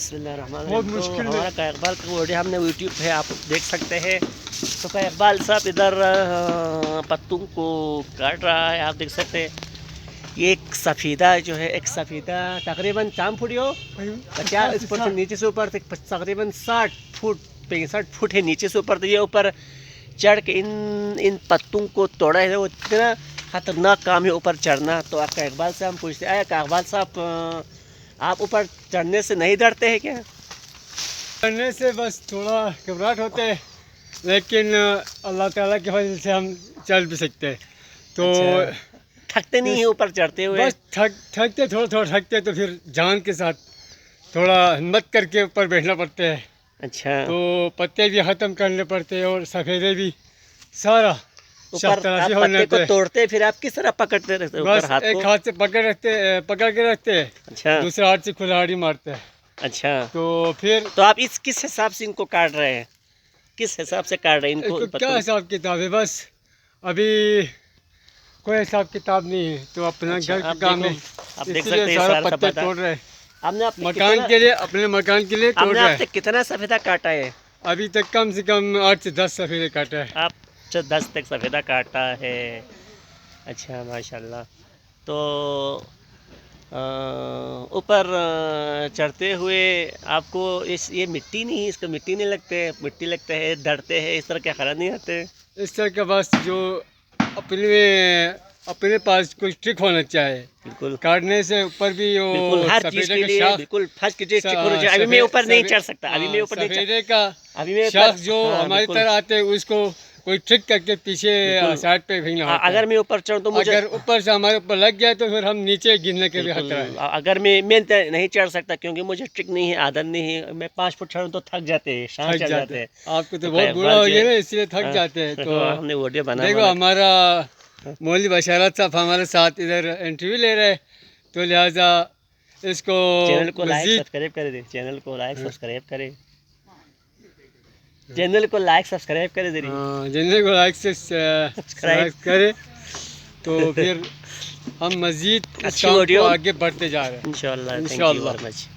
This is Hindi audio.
बहुत मुश्किल हमारा का इकबाल का वीडियो हमने यूट्यूब पे आप देख सकते हैं। तो का इकबाल साहब इधर पत्तों को काट रहा है, आप देख सकते हैं। ये एक सफ़ेदा जो है, एक सफ़ेदा तकरीबन 4 फुट हो 50 ऊपर से नीचे से ऊपर तक तकरीबन 60 फुट 65 फुट है नीचे से ऊपर। तो ये ऊपर चढ़ के इन पत्तों को तोड़ा है। वो इतना ख़तरनाक काम है ऊपर चढ़ना। तो आपका इकबाल से हम पूछते हैं, इकबाल साहब आप ऊपर चढ़ने से नहीं डरते हैं क्या? चढ़ने से बस थोड़ा घबराहट होते है, लेकिन अल्लाह ताला की वजह से हम चल भी सकते हैं। तो अच्छा, थकते नहीं है ऊपर चढ़ते हुए? बस थकते थोड़ा थकते, तो फिर जान के साथ थोड़ा हिम्मत करके ऊपर बैठना पड़ता है। अच्छा, तो पत्ते भी ख़त्म करने पड़ते हैं और सफ़ेदे भी सारा ऊपर आप पत्ते को तोड़ते, फिर आप किस तरह पकड़ते रहते हैं? बस ऊपर हाथ एक हाथ से पकड़ के रखते हैं। अच्छा, दूसरे हाथ से कुल्हाड़ी मारते हैं। अच्छा, तो फिर तो आप किस हिसाब से इनको काट रहे हैं? किस हिसाब से काट रहे हैं इनको? क्या हिसाब किताब है? बस अभी कोई हिसाब किताब नहीं है, तो अपना अच्छा, घर का काम है, आप देख सकते इसलिए हैं सारा सारा पत्ते सफेदा तोड़ रहे हैं। आपने अपने मकान के लिए, अपने मकान के लिए तोड़ रहे हैं। कितना सफेदा काटा है? अभी तक कम से कम 8 से 10 सफ़ेदे काटा है। आप 10 तक सफेदा काटा है। अच्छा, माशाल्लाह। तो ऊपर चढ़ते हुए आपको ये मिट्टी नहीं, इसको मिट्टी नहीं लगते, मिट्टी लगते है, डरते हैं, इस तरह के ख्याल नहीं आते? इस तरह का बस जो अपने पास कुछ ट्रिक होना चाहिए। बिल्कुल, काटने से ऊपर भी वो बिल्कुल हर चीज़ के लिए बिल्कुल फर्स्ट की चीज़ ट्रिक होनी चाहिए। अभी मैं ऊपर नहीं चढ़ सकता, अभी मैं ऊपर नहीं सफ़ेदे का अभी मैं शख्स जो हाँ, हमारी तरह आते हैं, उसको कोई ट्रिक करके पीछे साइड पे फेंकना होता है। अगर मैं ऊपर चढ़ूँ तो मुझे, अगर ऊपर से हमारे ऊपर लग गया तो फिर हम नीचे गिरने के भी खतरा है। अगर मैं नहीं चढ़ सकता, क्योंकि मुझे ट्रिक नहीं है, आदत नहीं है। मैं 5 फुट चढ़ूँ तो थक जाते हैं, सांस चढ़ जाते हैं। आपको तो बहुत बुरा हो गया ना, इसलिए थक जाते हैं। तो हमने वीडियो बना देखो, हमारा मौलवी बशारत साहब हमारे साथ इधर इंटरव्यू ले रहे हैं, तो लिहाजा इसको चैनल को लाइक सब्सक्राइब कर दे, चैनल को लाइक सब्सक्राइब करे, चैनल को लाइक सब्सक्राइब करे दे, चैनल को लाइक से सब्सक्राइब करे, तो फिर हम मज़ीद अच्छी वीडियो आगे बढ़ते जा रहे हैं इंशाल्लाह। इंशाल्लाह। Thank you very much.